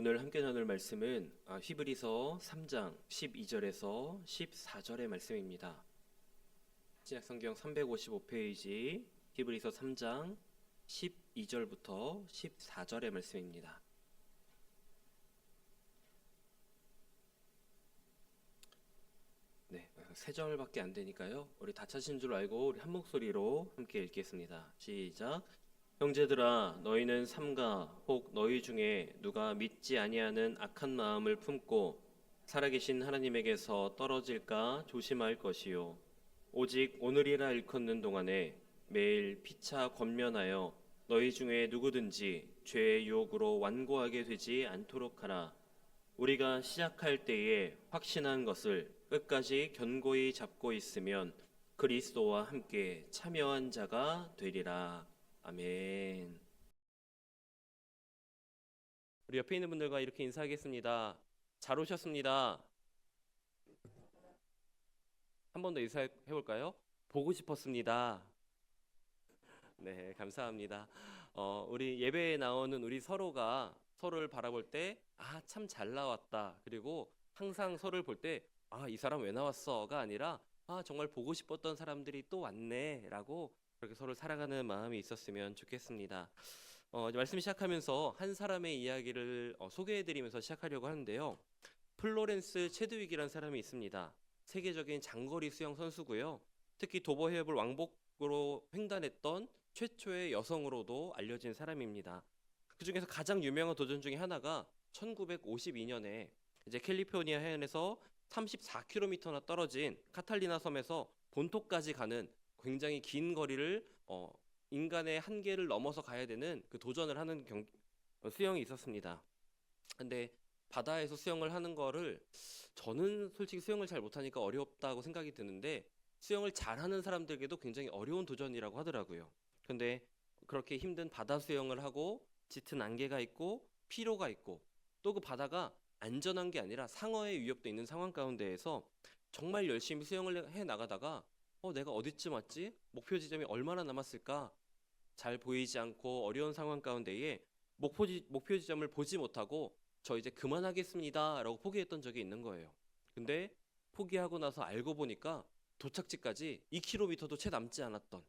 오늘 함께 나눌 말씀은 히브리서 3장 12절에서 14절의 말씀입니다. 신약성경 355페이지 히브리서 3장 12절부터 14절의 말씀입니다. 네, 세 절밖에 안 되니까요. 우리 다 찾으신 줄 알고 우리 한 목소리로 함께 읽겠습니다. 시작. 형제들아, 너희는 삼가 혹 너희 중에 누가 믿지 아니하는 악한 마음을 품고 살아계신 하나님에게서 떨어질까 조심할 것이요, 오직 오늘이라 일컫는 동안에 매일 피차 권면하여 너희 중에 누구든지 죄의 유혹으로 완고하게 되지 않도록 하라. 우리가 시작할 때에 확신한 것을 끝까지 견고히 잡고 있으면 그리스도와 함께 참여한 자가 되리라. 아멘. 우리 옆에 있는 분들과 이렇게 인사하겠습니다. 잘 오셨습니다. 한 번 더 인사해 볼까요? 보고 싶었습니다. 네, 감사합니다. 우리 예배에 나오는 우리 서로가 서로를 바라볼 때 참 잘 나왔다. 그리고 항상 서로를 볼 때 이 사람 왜 나왔어가 아니라 정말 보고 싶었던 사람들이 또 왔네라고 그렇게 서로를 사랑하는 마음이 있었으면 좋겠습니다. 말씀 시작하면서 한 사람의 이야기를 소개해드리면서 시작하려고 하는데요. 플로렌스 체드윅이라는 사람이 있습니다. 세계적인 장거리 수영 선수고요. 특히 도보 해협을 왕복으로 횡단했던 최초의 여성으로도 알려진 사람입니다. 그 중에서 가장 유명한 도전 중에 하나가 1952년에 이제 캘리포니아 해안에서 34km나 떨어진 카탈리나 섬에서 본토까지 가는 굉장히 긴 거리를 인간의 한계를 넘어서 가야 되는 그 도전을 하는 수영이 있었습니다. 근데 바다에서 수영을 하는 거를 저는 솔직히 수영을 잘 못하니까 어렵다고 생각이 드는데 수영을 잘하는 사람들에게도 굉장히 어려운 도전이라고 하더라고요. 근데 그렇게 힘든 바다 수영을 하고 짙은 안개가 있고 피로가 있고 또 그 바다가 안전한 게 아니라 상어의 위협도 있는 상황 가운데에서 정말 열심히 수영을 해 나가다가 내가 어디쯤 왔지? 목표 지점이 얼마나 남았을까? 잘 보이지 않고 어려운 상황 가운데에 목표 지점을 보지 못하고 저 이제 그만하겠습니다 라고 포기했던 적이 있는 거예요. 근데 포기하고 나서 알고 보니까 도착지까지 2km도 채 남지 않았던,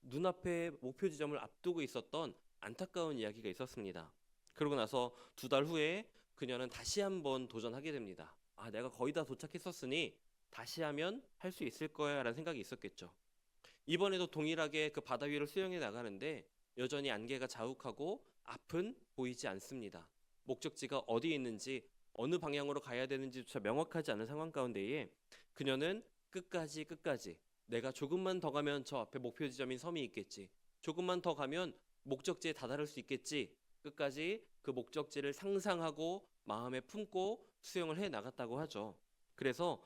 눈앞에 목표 지점을 앞두고 있었던 안타까운 이야기가 있었습니다. 그러고 나서 2달 후에 그녀는 다시 한번 도전하게 됩니다. 내가 거의 다 도착했었으니 다시 하면 할 수 있을 거야 라는 생각이 있었겠죠. 이번에도 동일하게 그 바다 위를 수영해 나가는데 여전히 안개가 자욱하고 앞은 보이지 않습니다. 목적지가 어디에 있는지 어느 방향으로 가야 되는지조차 명확하지 않은 상황 가운데에 그녀는 끝까지 내가 조금만 더 가면 저 앞에 목표 지점인 섬이 있겠지, 조금만 더 가면 목적지에 다다를 수 있겠지, 끝까지 그 목적지를 상상하고 마음에 품고 수영을 해 나갔다고 하죠. 그래서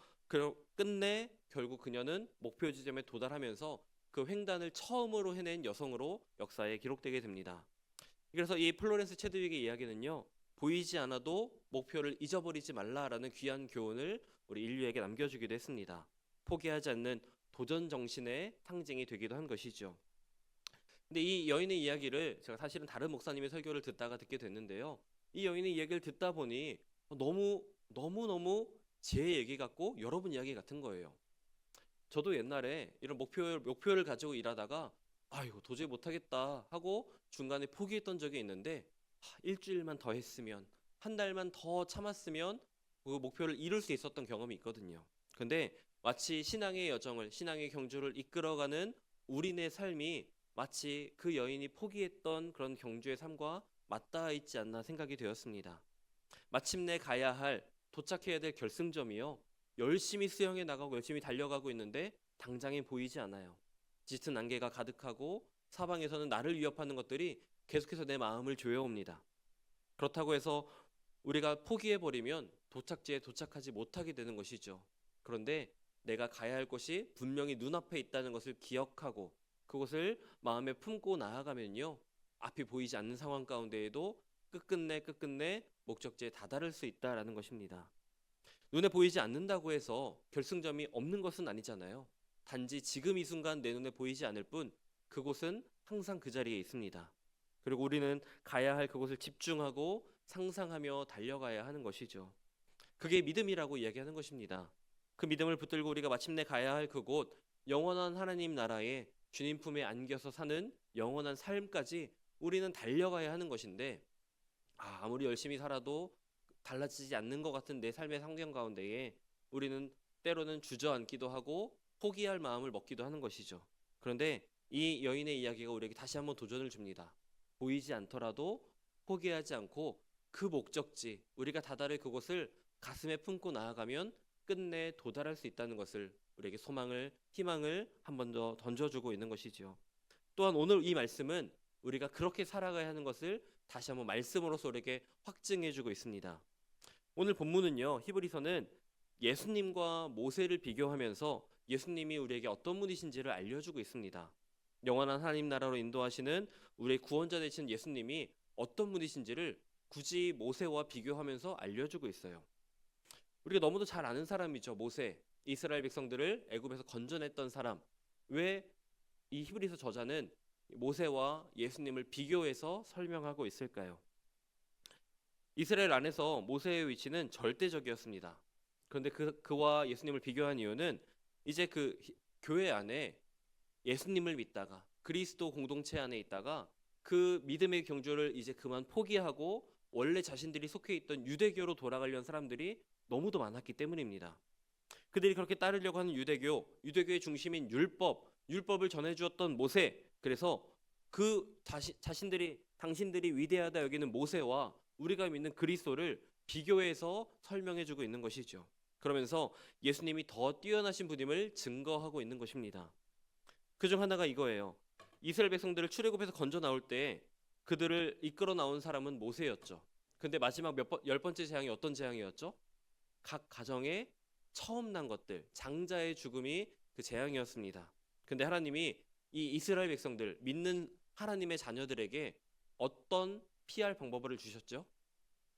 끝내 결국 그녀는 목표 지점에 도달하면서 그 횡단을 처음으로 해낸 여성으로 역사에 기록되게 됩니다. 그래서 이 플로렌스 체드윅의 이야기는요, 보이지 않아도 목표를 잊어버리지 말라라는 귀한 교훈을 우리 인류에게 남겨주기도 했습니다. 포기하지 않는 도전 정신의 상징이 되기도 한 것이죠. 근데 이 여인의 이야기를 제가 사실은 다른 목사님의 설교를 듣다가 듣게 됐는데요. 이 여인의 이야기를 듣다 보니 너무 제 얘기 같고 여러분 이야기 같은 거예요. 저도 옛날에 이런 목표를 가지고 일하다가 이거 도저히 못하겠다 하고 중간에 포기했던 적이 있는데 일주일만 더 했으면, 한 달만 더 참았으면 그 목표를 이룰 수 있었던 경험이 있거든요. 근데 마치 신앙의 여정을, 신앙의 경주를 이끌어가는 우리네 삶이 마치 그 여인이 포기했던 그런 경주의 삶과 맞닿아 있지 않나 생각이 되었습니다. 마침내 가야 할, 도착해야 될 결승점이요, 열심히 수영해 나가고 열심히 달려가고 있는데 당장에 보이지 않아요. 짙은 안개가 가득하고 사방에서는 나를 위협하는 것들이 계속해서 내 마음을 조여옵니다. 그렇다고 해서 우리가 포기해버리면 도착지에 도착하지 못하게 되는 것이죠. 그런데 내가 가야 할 곳이 분명히 눈앞에 있다는 것을 기억하고 그것을 마음에 품고 나아가면요, 앞이 보이지 않는 상황 가운데에도 끝끝내 목적지에 다다를 수 있다는 것입니다. 눈에 보이지 않는다고 해서 결승점이 없는 것은 아니잖아요. 단지 지금 이 순간 내 눈에 보이지 않을 뿐 그곳은 항상 그 자리에 있습니다. 그리고 우리는 가야 할 그곳을 집중하고 상상하며 달려가야 하는 것이죠. 그게 믿음이라고 이야기하는 것입니다. 그 믿음을 붙들고 우리가 마침내 가야 할 그곳, 영원한 하나님 나라에 주님 품에 안겨서 사는 영원한 삶까지 우리는 달려가야 하는 것인데, 아무리 열심히 살아도 달라지지 않는 것 같은 내 삶의 환경 가운데에 우리는 때로는 주저앉기도 하고 포기할 마음을 먹기도 하는 것이죠. 그런데 이 여인의 이야기가 우리에게 다시 한번 도전을 줍니다. 보이지 않더라도 포기하지 않고 그 목적지, 우리가 다다를 그곳을 가슴에 품고 나아가면 끝내 도달할 수 있다는 것을 우리에게 소망을, 희망을 한 번 더 던져주고 있는 것이지요. 또한 오늘 이 말씀은 우리가 그렇게 살아가야 하는 것을 다시 한번 말씀으로서 우리에게 확증해주고 있습니다. 오늘 본문은요, 히브리서는 예수님과 모세를 비교하면서 예수님이 우리에게 어떤 분이신지를 알려주고 있습니다. 영원한 하나님 나라로 인도하시는 우리의 구원자 되신 예수님이 어떤 분이신지를 굳이 모세와 비교하면서 알려주고 있어요. 우리가 너무도 잘 아는 사람이죠. 모세, 이스라엘 백성들을 애굽에서 건져냈던 사람. 왜 이 히브리서 저자는 모세와 예수님을 비교해서 설명하고 있을까요? 이스라엘 안에서 모세의 위치는 절대적이었습니다. 그런데 그와 예수님을 비교한 이유는 이제 그 교회 안에 예수님을 믿다가 그리스도 공동체 안에 있다가 그 믿음의 경주를 이제 그만 포기하고 원래 자신들이 속해 있던 유대교로 돌아가려는 사람들이 너무도 많았기 때문입니다. 그들이 그렇게 따르려고 하는 유대교의 중심인 율법을 전해주었던 모세, 그래서 당신들이 위대하다 여기는 모세와 우리가 믿는 그리스도를 비교해서 설명해주고 있는 것이죠. 그러면서 예수님이 더 뛰어나신 분임을 증거하고 있는 것입니다. 그중 하나가 이거예요. 이스라엘 백성들을 출애굽에서 건져 나올 때 그들을 이끌어 나온 사람은 모세였죠. 근데 마지막 10번째 재앙이 어떤 재앙이었죠? 각 가정에 처음 난 것들, 장자의 죽음이 그 재앙이었습니다. 근데 하나님이 이 이스라엘 백성들, 믿는 하나님의 자녀들에게 어떤 피할 방법을 주셨죠?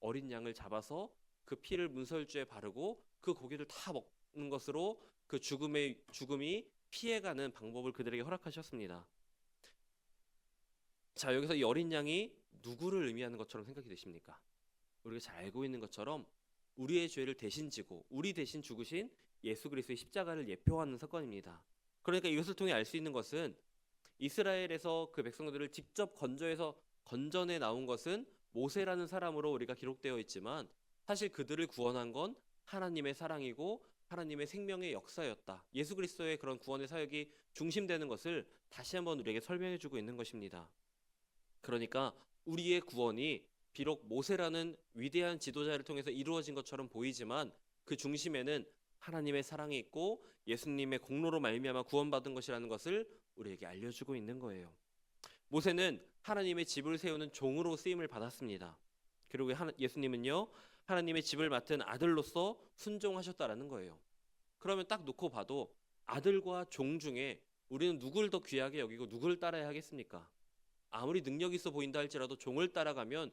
어린 양을 잡아서 그 피를 문설주에 바르고 그 고기를 다 먹는 것으로 그 죽음이 피해가는 방법을 그들에게 허락하셨습니다. 자, 여기서 이 어린 양이 누구를 의미하는 것처럼 생각이 되십니까? 우리가 잘 알고 있는 것처럼 우리의 죄를 대신 지고 우리 대신 죽으신 예수 그리스도의 십자가를 예표하는 사건입니다. 그러니까 이것을 통해 알 수 있는 것은 이스라엘에서 그 백성들을 직접 건져내 나온 것은 모세라는 사람으로 우리가 기록되어 있지만 사실 그들을 구원한 건 하나님의 사랑이고 하나님의 생명의 역사였다. 예수 그리스도의 그런 구원의 사역이 중심되는 것을 다시 한번 우리에게 설명해주고 있는 것입니다. 그러니까 우리의 구원이 비록 모세라는 위대한 지도자를 통해서 이루어진 것처럼 보이지만 그 중심에는 하나님의 사랑이 있고 예수님의 공로로 말미암아 구원받은 것이라는 것을 우리에게 알려주고 있는 거예요. 모세는 하나님의 집을 세우는 종으로 쓰임을 받았습니다. 그리고 예수님은요, 하나님의 집을 맡은 아들로서 순종하셨다라는 거예요. 그러면 딱 놓고 봐도 아들과 종 중에 우리는 누굴 더 귀하게 여기고 누굴 따라야 하겠습니까? 아무리 능력 있어 보인다 할지라도 종을 따라가면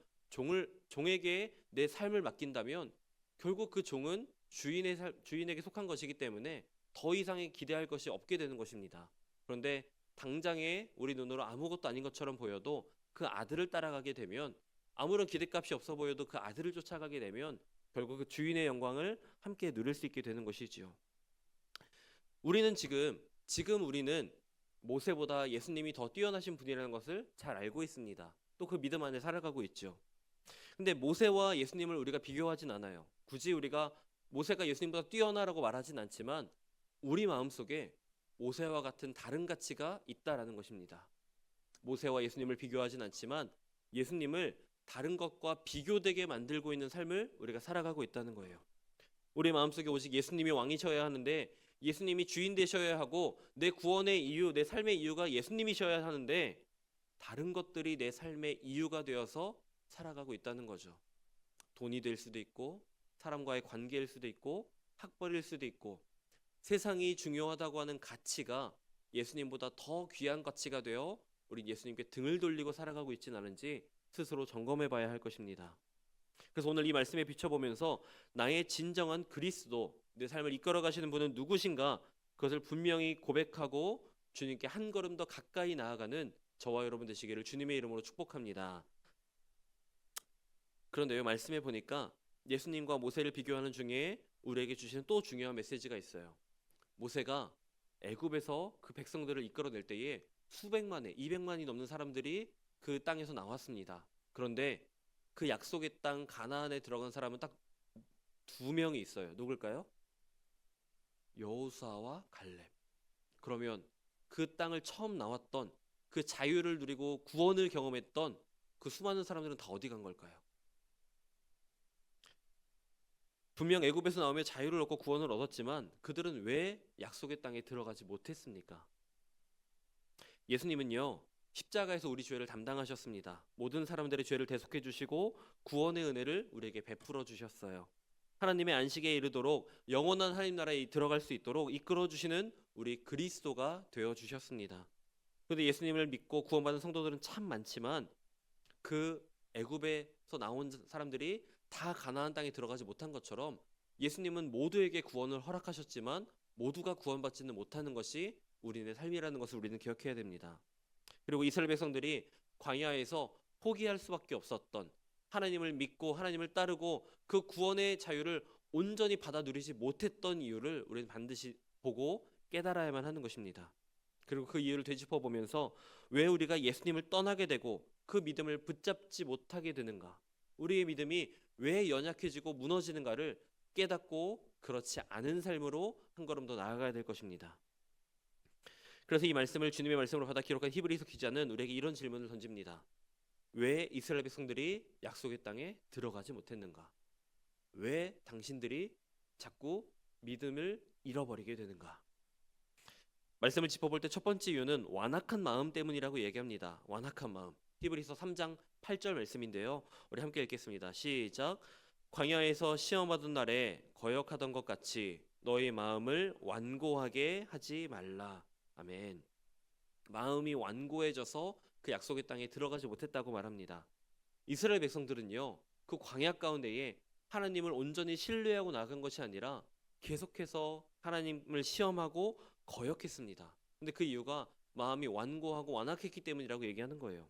종에게 내 삶을 맡긴다면 결국 그 종은 주인에게 속한 것이기 때문에 더 이상의 기대할 것이 없게 되는 것입니다. 그런데 당장에 우리 눈으로 아무것도 아닌 것처럼 보여도 그 아들을 따라가게 되면 아무런 기대값이 없어 보여도 그 아들을 쫓아가게 되면 결국 그 주인의 영광을 함께 누릴 수 있게 되는 것이지요. 우리는 지금 우리는 모세보다 예수님이 더 뛰어나신 분이라는 것을 잘 알고 있습니다. 또 그 믿음 안에 살아가고 있죠. 근데 모세와 예수님을 우리가 비교하진 않아요. 굳이 우리가 모세가 예수님보다 뛰어나라고 말하진 않지만 우리 마음속에 모세와 같은 다른 가치가 있다라는 것입니다. 모세와 예수님을 비교하진 않지만 예수님을 다른 것과 비교되게 만들고 있는 삶을 우리가 살아가고 있다는 거예요. 우리 마음속에 오직 예수님이 왕이셔야 하는데 예수님이 주인 되셔야 하고 내 구원의 이유, 내 삶의 이유가 예수님이셔야 하는데 다른 것들이 내 삶의 이유가 되어서 살아가고 있다는 거죠. 돈이 될 수도 있고 사람과의 관계일 수도 있고 학벌일 수도 있고 세상이 중요하다고 하는 가치가 예수님보다 더 귀한 가치가 되어 우리 예수님께 등을 돌리고 살아가고 있지는 않은지 스스로 점검해 봐야 할 것입니다. 그래서 오늘 이 말씀에 비춰보면서 나의 진정한 그리스도, 내 삶을 이끌어 가시는 분은 누구신가, 그것을 분명히 고백하고 주님께 한 걸음 더 가까이 나아가는 저와 여러분 되시기를 주님의 이름으로 축복합니다. 그런데요, 말씀해 보니까 예수님과 모세를 비교하는 중에 우리에게 주시는 또 중요한 메시지가 있어요. 모세가 애굽에서 그 백성들을 이끌어낼 때에 수백만에 200만이 넘는 사람들이 그 땅에서 나왔습니다. 그런데 그 약속의 땅 가나안에 들어간 사람은 딱 두 명이 있어요. 누굴까요? 여호수아와 갈렙. 그러면 그 땅을 처음 나왔던, 그 자유를 누리고 구원을 경험했던 그 수많은 사람들은 다 어디 간 걸까요? 분명 애굽에서 나오며 자유를 얻고 구원을 얻었지만 그들은 왜 약속의 땅에 들어가지 못했습니까? 예수님은요, 십자가에서 우리 죄를 담당하셨습니다. 모든 사람들의 죄를 대속해 주시고 구원의 은혜를 우리에게 베풀어 주셨어요. 하나님의 안식에 이르도록 영원한 하나님 나라에 들어갈 수 있도록 이끌어 주시는 우리 그리스도가 되어 주셨습니다. 그런데 예수님을 믿고 구원받은 성도들은 참 많지만 그 애굽에서 나온 사람들이 다 가나안 땅에 들어가지 못한 것처럼 예수님은 모두에게 구원을 허락하셨지만 모두가 구원받지는 못하는 것이 우리의 삶이라는 것을 우리는 기억해야 됩니다. 그리고 이스라엘 백성들이 광야에서 포기할 수밖에 없었던, 하나님을 믿고 하나님을 따르고 그 구원의 자유를 온전히 받아 누리지 못했던 이유를 우리는 반드시 보고 깨달아야만 하는 것입니다. 그리고 그 이유를 되짚어 보면서 왜 우리가 예수님을 떠나게 되고 그 믿음을 붙잡지 못하게 되는가, 우리의 믿음이 왜 연약해지고 무너지는가를 깨닫고 그렇지 않은 삶으로 한 걸음 더 나아가야 될 것입니다. 그래서 이 말씀을 주님의 말씀으로 받아 기록한 히브리서 기자는 우리에게 이런 질문을 던집니다. 왜 이스라엘 백성들이 약속의 땅에 들어가지 못했는가? 왜 당신들이 자꾸 믿음을 잃어버리게 되는가? 말씀을 짚어볼 때 첫 번째 이유는 완악한 마음 때문이라고 얘기합니다. 완악한 마음. 히브리서 3장 8절 말씀인데요. 우리 함께 읽겠습니다. 시작. 광야에서 시험하던 날에 거역하던 것 같이 너희 마음을 완고하게 하지 말라. 아멘. 마음이 완고해져서 그 약속의 땅에 들어가지 못했다고 말합니다. 이스라엘 백성들은요, 그 광야 가운데에 하나님을 온전히 신뢰하고 나간 것이 아니라 계속해서 하나님을 시험하고 거역했습니다. 근데 그 이유가 마음이 완고하고 완악했기 때문이라고 얘기하는 거예요.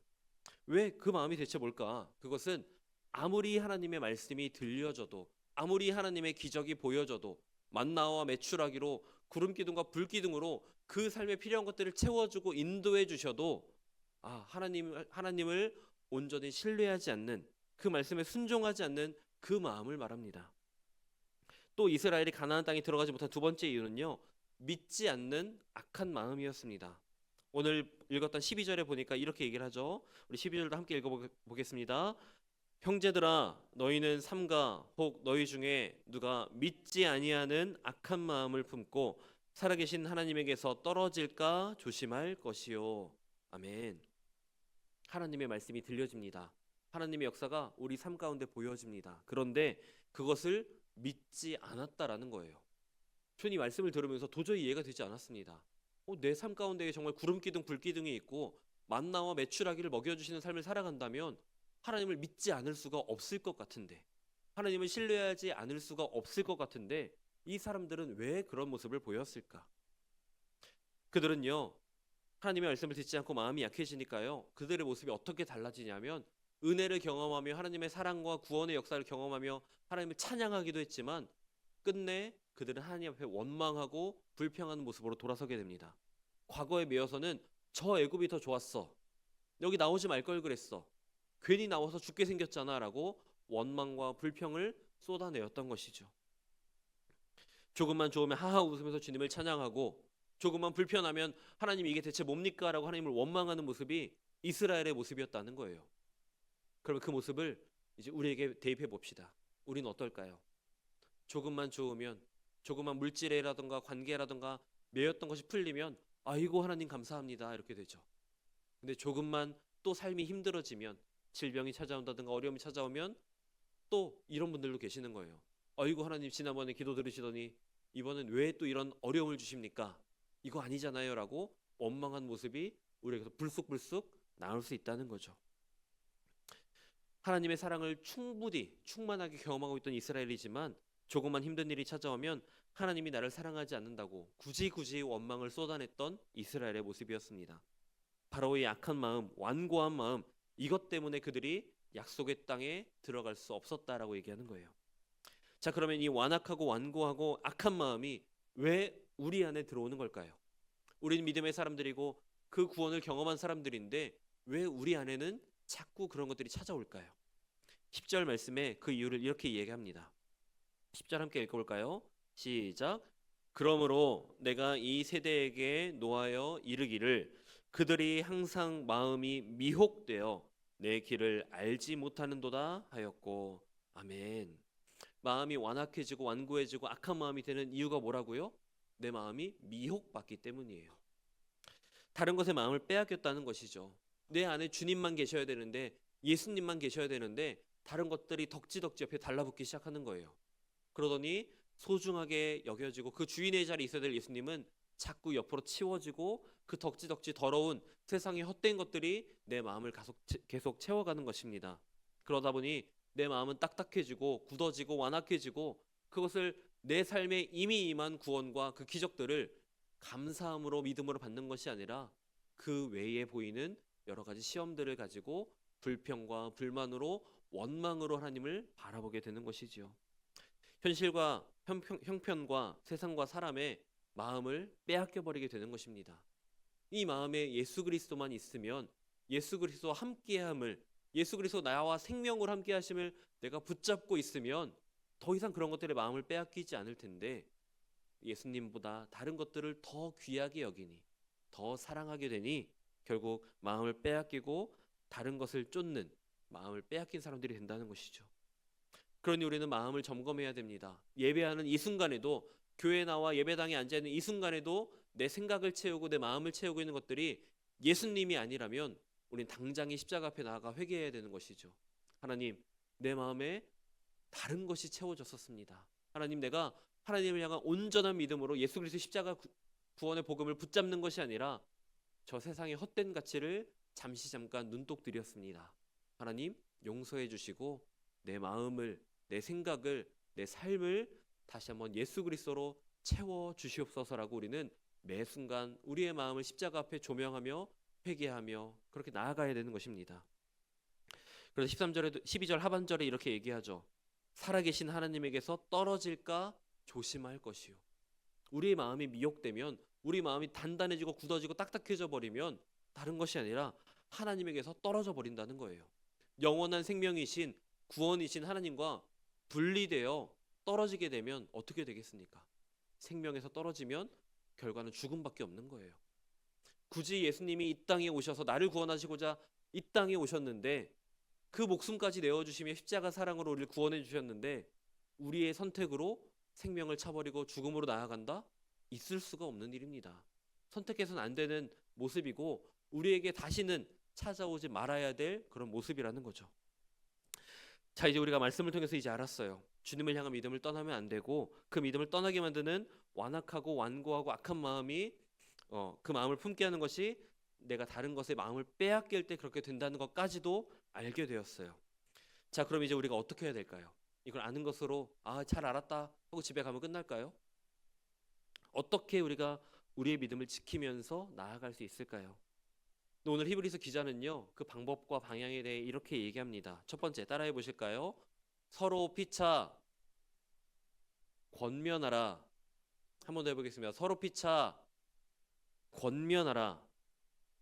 왜 그 마음이 대체 뭘까? 그것은 아무리 하나님의 말씀이 들려져도, 아무리 하나님의 기적이 보여져도, 만나와 메추라기로 구름 기둥과 불 기둥으로 그 삶에 필요한 것들을 채워주고 인도해 주셔도 하나님을 온전히 신뢰하지 않는, 그 말씀에 순종하지 않는 그 마음을 말합니다. 또 이스라엘이 가나안 땅에 들어가지 못한 두 번째 이유는요, 믿지 않는 악한 마음이었습니다. 오늘 읽었던 12절에 보니까 이렇게 얘기를 하죠. 우리 12절도 함께 읽어보겠습니다. 형제들아, 너희는 삼가 혹 너희 중에 누가 믿지 아니하는 악한 마음을 품고 살아계신 하나님에게서 떨어질까 조심할 것이요. 아멘. 하나님의 말씀이 들려집니다. 하나님의 역사가 우리 삶 가운데 보여집니다. 그런데 그것을 믿지 않았다라는 거예요. 저는 이 말씀을 들으면서 도저히 이해가 되지 않았습니다. 내 삶 가운데 정말 구름 기둥 불 기둥이 있고 만나와 메추라기를 먹여주시는 삶을 살아간다면 하나님을 믿지 않을 수가 없을 것 같은데, 하나님을 신뢰하지 않을 수가 없을 것 같은데 이 사람들은 왜 그런 모습을 보였을까? 그들은요, 하나님의 말씀을 듣지 않고 마음이 약해지니까요, 그들의 모습이 어떻게 달라지냐면 은혜를 경험하며 하나님의 사랑과 구원의 역사를 경험하며 하나님을 찬양하기도 했지만 끝내 그들은 하나님 앞에 원망하고 불평하는 모습으로 돌아서게 됩니다. 과거에 매여서는 저 애굽이 더 좋았어, 여기 나오지 말 걸 그랬어, 괜히 나와서 죽게 생겼잖아 라고 원망과 불평을 쏟아내었던 것이죠. 조금만 좋으면 하하 웃으면서 주님을 찬양하고 조금만 불편하면 하나님 이게 대체 뭡니까? 라고 하나님을 원망하는 모습이 이스라엘의 모습이었다는 거예요. 그러면 그 모습을 이제 우리에게 대입해 봅시다. 우리는 어떨까요? 조금만 좋으면, 조금만 물질이라든가 관계라든가 매였던 것이 풀리면 아이고 하나님 감사합니다 이렇게 되죠. 근데 조금만 또 삶이 힘들어지면, 질병이 찾아온다든가 어려움이 찾아오면 또 이런 분들도 계시는 거예요. 아이고 하나님 지난번에 기도 들으시더니 이번엔 왜 또 이런 어려움을 주십니까? 이거 아니잖아요 라고 원망한 모습이 우리에게서 불쑥불쑥 나올 수 있다는 거죠. 하나님의 사랑을 충만하게 경험하고 있던 이스라엘이지만 조금만 힘든 일이 찾아오면 하나님이 나를 사랑하지 않는다고 굳이 원망을 쏟아냈던 이스라엘의 모습이었습니다. 바로 이 악한 마음, 완고한 마음, 이것 때문에 그들이 약속의 땅에 들어갈 수 없었다라고 얘기하는 거예요. 자, 그러면 이 완악하고 완고하고 악한 마음이 왜 우리 안에 들어오는 걸까요? 우리는 믿음의 사람들이고 그 구원을 경험한 사람들인데 왜 우리 안에는 자꾸 그런 것들이 찾아올까요? 10절 말씀에 그 이유를 이렇게 얘기합니다. 10절 함께 읽어볼까요? 시작. 그러므로 내가 이 세대에게 노하여 이르기를 그들이 항상 마음이 미혹되어 내 길을 알지 못하는도다 하였고. 아멘. 마음이 완악해지고 완고해지고 악한 마음이 되는 이유가 뭐라고요? 내 마음이 미혹받기 때문이에요. 다른 것에 마음을 빼앗겼다는 것이죠. 내 안에 주님만 계셔야 되는데, 예수님만 계셔야 되는데 다른 것들이 덕지덕지 옆에 달라붙기 시작하는 거예요. 그러더니 소중하게 여겨지고 그 주인의 자리에 있어야 될 예수님은 자꾸 옆으로 치워지고 그 덕지덕지 더러운 세상의 헛된 것들이 내 마음을 계속 채워가는 것입니다. 그러다 보니 내 마음은 딱딱해지고 굳어지고 완악해지고 그것을 내 삶에 이미 임한 구원과 그 기적들을 감사함으로 믿음으로 받는 것이 아니라 그 외에 보이는 여러 가지 시험들을 가지고 불평과 불만으로 원망으로 하나님을 바라보게 되는 것이지요. 현실과 형편과 세상과 사람의 마음을 빼앗겨 버리게 되는 것입니다. 이 마음에 예수 그리스도만 있으면 예수 그리스도와 함께함을, 예수 그리스도 나와 생명으로 함께하심을 내가 붙잡고 있으면 더 이상 그런 것들의 마음을 빼앗기지 않을 텐데, 예수님보다 다른 것들을 더 귀하게 여기니, 더 사랑하게 되니 결국 마음을 빼앗기고 다른 것을 쫓는, 마음을 빼앗긴 사람들이 된다는 것이죠. 그러니 우리는 마음을 점검해야 됩니다. 예배하는 이 순간에도, 교회 나와 예배당에 앉아있는 이 순간에도 내 생각을 채우고 내 마음을 채우고 있는 것들이 예수님이 아니라면 우린 당장에 십자가 앞에 나아가 회개해야 되는 것이죠. 하나님, 내 마음에 다른 것이 채워졌었습니다. 하나님, 내가 하나님을 향한 온전한 믿음으로 예수 그리스도 십자가 구원의 복음을 붙잡는 것이 아니라 저 세상의 헛된 가치를 잠깐 눈독 들였습니다. 하나님, 용서해 주시고 내 마음을, 내 생각을, 내 삶을 다시 한번 예수 그리스도로 채워 주시옵소서라고 우리는 매 순간 우리의 마음을 십자가 앞에 조명하며 회개하며 그렇게 나아가야 되는 것입니다. 그래서 12절 하반절에 이렇게 얘기하죠. 살아계신 하나님에게서 떨어질까 조심할 것이요. 우리의 마음이 미혹되면, 우리 마음이 단단해지고 굳어지고 딱딱해져 버리면 다른 것이 아니라 하나님에게서 떨어져 버린다는 거예요. 영원한 생명이신 구원이신 하나님과 분리되어 떨어지게 되면 어떻게 되겠습니까? 생명에서 떨어지면 결과는 죽음밖에 없는 거예요. 굳이 예수님이 이 땅에 오셔서 나를 구원하시고자 이 땅에 오셨는데, 그 목숨까지 내어주시며 십자가 사랑으로 우리를 구원해 주셨는데 우리의 선택으로 생명을 차버리고 죽음으로 나아간다? 있을 수가 없는 일입니다. 선택해서는 안 되는 모습이고 우리에게 다시는 찾아오지 말아야 될 그런 모습이라는 거죠. 자, 이제 우리가 말씀을 통해서 이제 알았어요. 주님을 향한 믿음을 떠나면 안 되고 그 믿음을 떠나게 만드는 완악하고 완고하고 악한 마음이 그 마음을 품게 하는 것이 내가 다른 것에 마음을 빼앗길 때 그렇게 된다는 것까지도 알게 되었어요. 자, 그럼 이제 우리가 어떻게 해야 될까요? 이걸 아는 것으로 잘 알았다 하고 집에 가면 끝날까요? 어떻게 우리가 우리의 믿음을 지키면서 나아갈 수 있을까요? 오늘 히브리서 기자는요, 그 방법과 방향에 대해 이렇게 얘기합니다. 첫 번째, 따라해 보실까요? 서로 피차 권면하라. 한 번 더 해보겠습니다. 서로 피차 권면하라.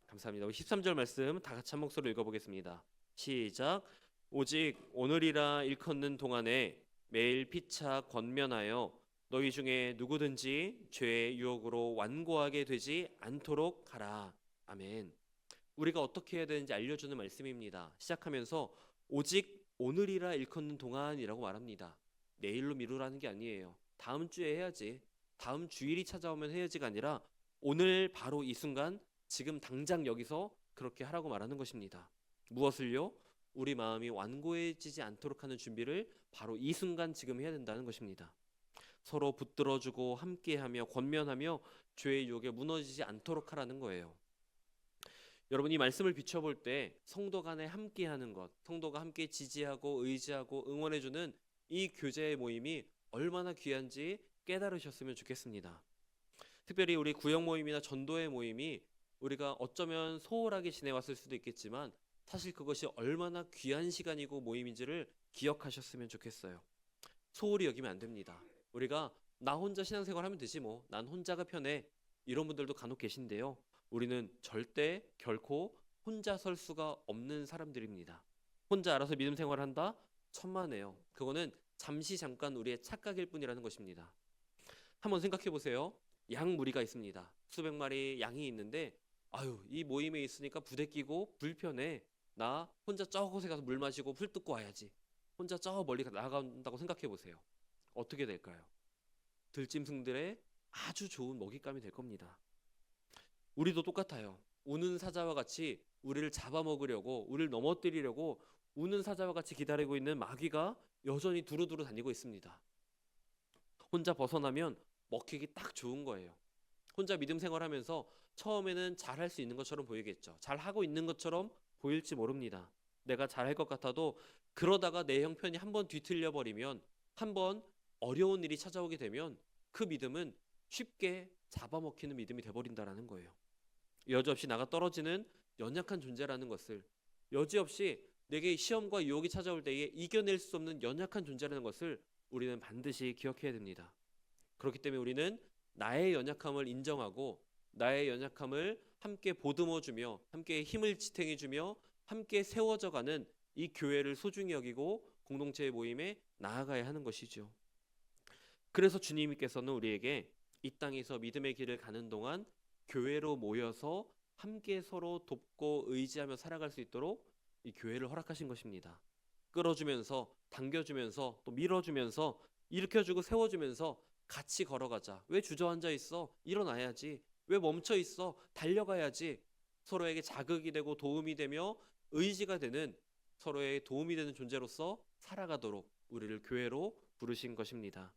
감사합니다. 13절 말씀 다 같이 한 목소리로 읽어보겠습니다. 시작. 오직 오늘이라 일컫는 동안에 매일 피차 권면하여 너희 중에 누구든지 죄의 유혹으로 완고하게 되지 않도록 하라. 아멘. 우리가 어떻게 해야 되는지 알려주는 말씀입니다. 시작하면서 오직 오늘이라 일컫는 동안이라고 말합니다. 내일로 미루라는 게 아니에요. 다음 주에 해야지, 다음 주일이 찾아오면 해야지가 아니라 오늘 바로 이 순간, 지금 당장 여기서 그렇게 하라고 말하는 것입니다. 무엇을요? 우리 마음이 완고해지지 않도록 하는 준비를 바로 이 순간 지금 해야 된다는 것입니다. 서로 붙들어주고 함께하며 권면하며 죄의 유혹에 무너지지 않도록 하라는 거예요. 여러분, 이 말씀을 비춰볼 때 성도 간에 함께하는 것, 성도가 함께 지지하고 의지하고 응원해주는 이 교제의 모임이 얼마나 귀한지 깨달으셨으면 좋겠습니다. 특별히 우리 구역 모임이나 전도회 모임이 우리가 어쩌면 소홀하게 지내왔을 수도 있겠지만 사실 그것이 얼마나 귀한 시간이고 모임인지를 기억하셨으면 좋겠어요. 소홀히 여기면 안 됩니다. 우리가 나 혼자 신앙생활 하면 되지 뭐, 난 혼자가 편해, 이런 분들도 간혹 계신데요. 우리는 절대 결코 혼자 설 수가 없는 사람들입니다. 혼자 알아서 믿음 생활한다? 천만에요. 그거는 잠시 잠깐 우리의 착각일 뿐이라는 것입니다. 한번 생각해 보세요. 양 무리가 있습니다. 수백 마리 양이 있는데, 아유, 이 모임에 있으니까 부대 끼고 불편해. 나 혼자 저 곳에 가서 물 마시고 풀 뜯고 와야지. 혼자 저 멀리 나간다고 생각해 보세요. 어떻게 될까요? 들짐승들의 아주 좋은 먹잇감이 될 겁니다. 우리도 똑같아요. 우는 사자와 같이 우리를 잡아먹으려고, 우리를 넘어뜨리려고 우는 사자와 같이 기다리고 있는 마귀가 여전히 두루두루 다니고 있습니다. 혼자 벗어나면 먹히기 딱 좋은 거예요. 혼자 믿음 생활하면서 처음에는 잘할 수 있는 것처럼 보이겠죠. 잘하고 있는 것처럼 보일지 모릅니다. 내가 잘할 것 같아도 그러다가 내 형편이 한번 뒤틀려 버리면, 한번 어려운 일이 찾아오게 되면 그 믿음은 쉽게 잡아먹히는 믿음이 돼버린다라는 거예요. 여지없이 나가 떨어지는 연약한 존재라는 것을, 여지없이 내게 시험과 유혹이 찾아올 때에 이겨낼 수 없는 연약한 존재라는 것을 우리는 반드시 기억해야 됩니다. 그렇기 때문에 우리는 나의 연약함을 인정하고 나의 연약함을 함께 보듬어주며 함께 힘을 지탱해주며 함께 세워져가는 이 교회를 소중히 여기고 공동체의 모임에 나아가야 하는 것이죠. 그래서 주님께서는 우리에게 이 땅에서 믿음의 길을 가는 동안 교회로 모여서 함께 서로 돕고 의지하며 살아갈 수 있도록 이 교회를 허락하신 것입니다. 끌어주면서 당겨주면서 또 밀어주면서 일으켜주고 세워주면서 같이 걸어가자. 왜 주저앉아 있어? 일어나야지. 왜 멈춰 있어? 달려가야지. 서로에게 자극이 되고 도움이 되며 의지가 되는, 서로의 도움이 되는 존재로서 살아가도록 우리를 교회로 부르신 것입니다.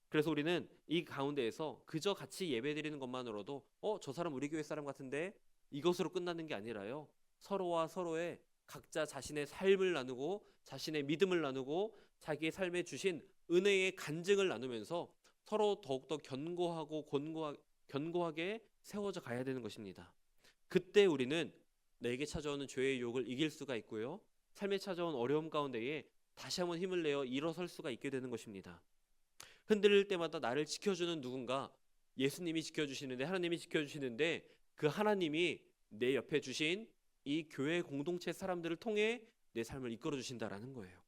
그래서 우리는 이 가운데에서 그저 같이 예배드리는 것만으로도 저 사람 우리 교회 사람 같은데, 이것으로 끝나는 게 아니라요. 서로와 서로의 각자 자신의 삶을 나누고 자신의 믿음을 나누고 자기의 삶에 주신 은혜의 간증을 나누면서 서로 더욱더 견고하고 견고하게 세워져 가야 되는 것입니다. 그때 우리는 내게 찾아오는 죄의 유혹을 이길 수가 있고요. 삶에 찾아온 어려움 가운데에 다시 한번 힘을 내어 일어설 수가 있게 되는 것입니다. 흔들릴 때마다 나를 지켜주는 누군가, 예수님이 지켜주시는데, 하나님이 지켜주시는데, 그 하나님이 내 옆에 주신 이 교회 공동체 사람들을 통해 내 삶을 이끌어 주신다라는 거예요.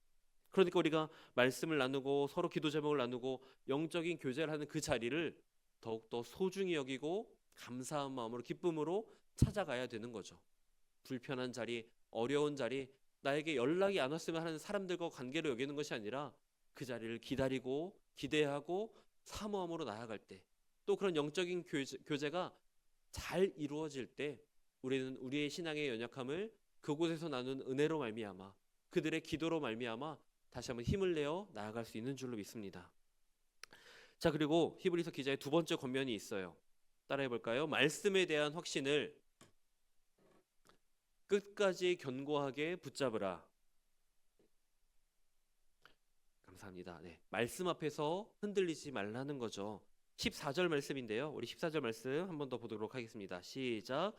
그러니까 우리가 말씀을 나누고 서로 기도 제목을 나누고 영적인 교제를 하는 그 자리를 더욱더 소중히 여기고 감사한 마음으로, 기쁨으로 찾아가야 되는 거죠. 불편한 자리, 어려운 자리, 나에게 연락이 안 왔으면 하는 사람들과 관계로 여기는 것이 아니라 그 자리를 기다리고 기대하고 사모함으로 나아갈 때, 또 그런 영적인 교제가 잘 이루어질 때 우리는 우리의 신앙의 연약함을 그곳에서 나눈 은혜로 말미암아, 그들의 기도로 말미암아 다시 한번 힘을 내어 나아갈 수 있는 줄로 믿습니다. 자, 그리고 히브리서 기자의 두 번째 권면이 있어요. 따라해 볼까요? 말씀에 대한 확신을 끝까지 견고하게 붙잡으라. 감사합니다. 네, 말씀 앞에서 흔들리지 말라는 거죠. 14절 말씀인데요. 우리 14절 말씀 한 번 더 보도록 하겠습니다. 시작.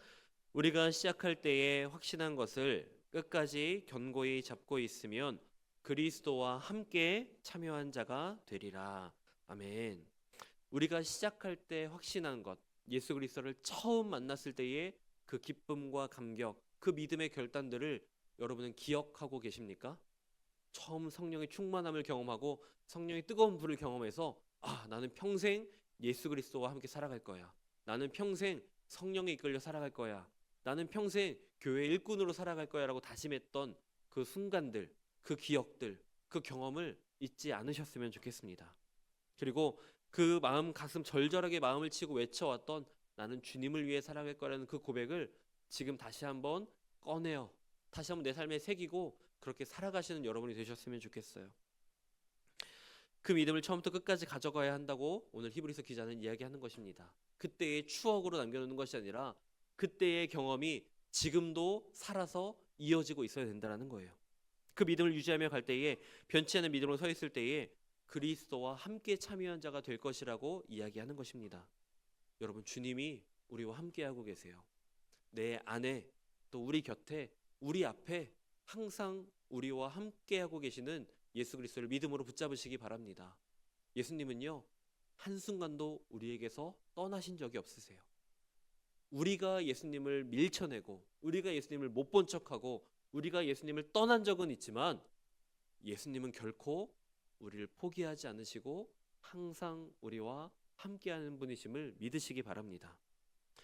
우리가 시작할 때에 확신한 것을 끝까지 견고히 잡고 있으면 그리스도와 함께 참여한 자가 되리라. 아멘. 우리가 시작할 때 확신한 것, 예수 그리스도를 처음 만났을 때의 그 기쁨과 감격, 그 믿음의 결단들을 여러분은 기억하고 계십니까? 처음 성령의 충만함을 경험하고 성령의 뜨거운 불을 경험해서 나는 평생 예수 그리스도와 함께 살아갈 거야. 나는 평생 성령에 이끌려 살아갈 거야. 나는 평생 교회 일꾼으로 살아갈 거야 라고 다짐했던 그 순간들, 그 기억들, 그 경험을 잊지 않으셨으면 좋겠습니다. 그리고 그 마음, 가슴 절절하게 마음을 치고 외쳐왔던 나는 주님을 위해 살아갈 거라는 그 고백을 지금 다시 한번 꺼내어 다시 한번 내 삶에 새기고 그렇게 살아가시는 여러분이 되셨으면 좋겠어요. 그 믿음을 처음부터 끝까지 가져가야 한다고 오늘 히브리서 기자는 이야기하는 것입니다. 그때의 추억으로 남겨놓는 것이 아니라 그때의 경험이 지금도 살아서 이어지고 있어야 된다는 거예요. 그 믿음을 유지하며 갈 때에, 변치 않는 믿음으로 서 있을 때에 그리스도와 함께 참여한 자가 될 것이라고 이야기하는 것입니다. 여러분, 주님이 우리와 함께하고 계세요. 내 안에, 또 우리 곁에 우리 앞에 항상 우리와 함께하고 계시는 예수 그리스도를 믿음으로 붙잡으시기 바랍니다. 예수님은요, 한순간도 우리에게서 떠나신 적이 없으세요. 우리가 예수님을 밀쳐내고 우리가 예수님을 못 본 척하고 우리가 예수님을 떠난 적은 있지만 예수님은 결코 우리를 포기하지 않으시고 항상 우리와 함께하는 분이심을 믿으시기 바랍니다.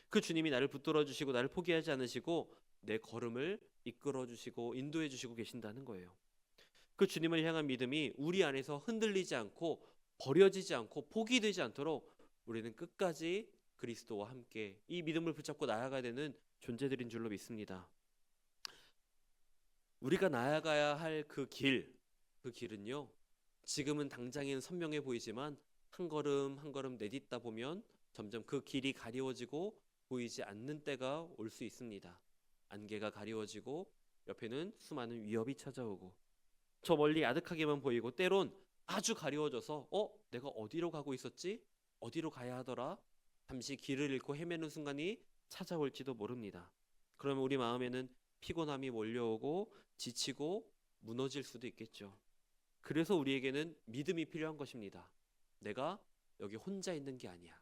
그 주님이 나를 붙들어 주시고 나를 포기하지 않으시고 내 걸음을 이끌어 주시고 인도해 주시고 계신다는 거예요. 그 주님을 향한 믿음이 우리 안에서 흔들리지 않고 버려지지 않고 포기되지 않도록 우리는 끝까지 그리스도와 함께 이 믿음을 붙잡고 나아가야 되는 존재들인 줄로 믿습니다. 우리가 나아가야 할 그 길은요, 지금은 당장에는 선명해 보이지만 한 걸음 한 걸음 내딛다 보면 점점 그 길이 가리워지고 보이지 않는 때가 올 수 있습니다. 안개가 가리워지고 옆에는 수많은 위협이 찾아오고 저 멀리 아득하게만 보이고 때론 아주 가리워져서 내가 어디로 가고 있었지? 어디로 가야 하더라? 잠시 길을 잃고 헤매는 순간이 찾아올지도 모릅니다. 그러면 우리 마음에는 피곤함이 몰려오고 지치고 무너질 수도 있겠죠. 그래서 우리에게는 믿음이 필요한 것입니다. 내가 여기 혼자 있는 게 아니야.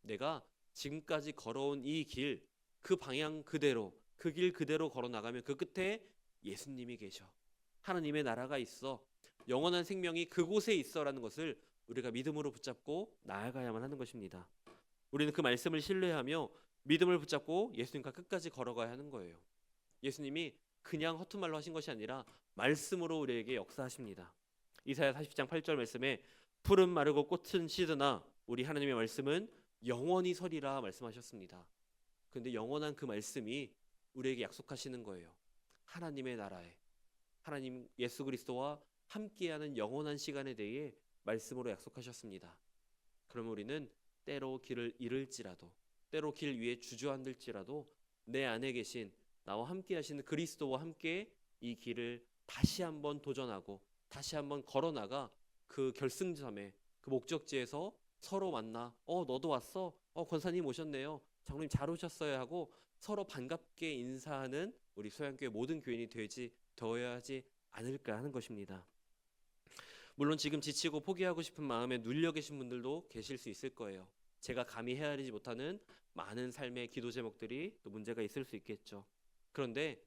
내가 지금까지 걸어온 이 길, 그 방향 그대로, 그 길 그대로 걸어 나가면 그 끝에 예수님이 계셔. 하나님의 나라가 있어. 영원한 생명이 그곳에 있어라는 것을 우리가 믿음으로 붙잡고 나아가야만 하는 것입니다. 우리는 그 말씀을 신뢰하며 믿음을 붙잡고 예수님과 끝까지 걸어가야 하는 거예요. 예수님이 그냥 허튼 말로 하신 것이 아니라 말씀으로 우리에게 역사하십니다. 이사야 40장 8절 말씀에 풀은 마르고 꽃은 시드나 우리 하나님의 말씀은 영원히 서리라 말씀하셨습니다. 그런데 영원한 그 말씀이 우리에게 약속하시는 거예요. 하나님의 나라에 하나님 예수 그리스도와 함께하는 영원한 시간에 대해 말씀으로 약속하셨습니다. 그러면 우리는 때로 길을 잃을지라도 때로 길 위에 주저앉을지라도 내 안에 계신 나와 함께 하시는 그리스도와 함께 이 길을 다시 한번 도전하고 다시 한번 걸어나가 그 결승점에 그 목적지에서 서로 만나 너도 왔어? 권사님 오셨네요. 장로님 잘 오셨어요 하고 서로 반갑게 인사하는 우리 소양교회 모든 교인이 되어야 하지 않을까 하는 것입니다. 물론 지금 지치고 포기하고 싶은 마음에 눌려 계신 분들도 계실 수 있을 거예요. 제가 감히 헤아리지 못하는 많은 삶의 기도 제목들이 또 문제가 있을 수 있겠죠. 그런데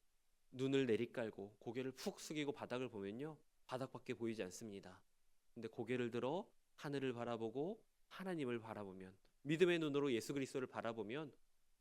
눈을 내리깔고 고개를 푹 숙이고 바닥을 보면요, 바닥밖에 보이지 않습니다. 근데 고개를 들어 하늘을 바라보고 하나님을 바라보면 믿음의 눈으로 예수 그리스도를 바라보면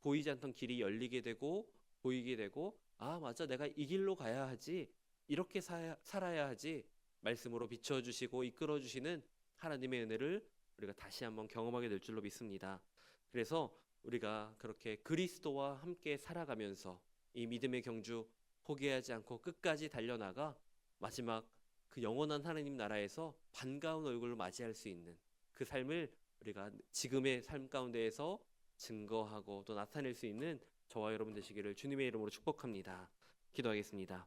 보이지 않던 길이 열리게 되고 보이게 되고 맞아 내가 이 길로 가야 하지 이렇게 살아야 하지 말씀으로 비춰주시고 이끌어주시는 하나님의 은혜를 우리가 다시 한번 경험하게 될 줄로 믿습니다. 그래서 우리가 그렇게 그리스도와 함께 살아가면서 이 믿음의 경주 포기하지 않고 끝까지 달려나가 마지막 그 영원한 하나님 나라에서 반가운 얼굴로 맞이할 수 있는 그 삶을 우리가 지금의 삶 가운데에서 증거하고 또 나타낼 수 있는 저와 여러분 되시기를 주님의 이름으로 축복합니다. 기도하겠습니다.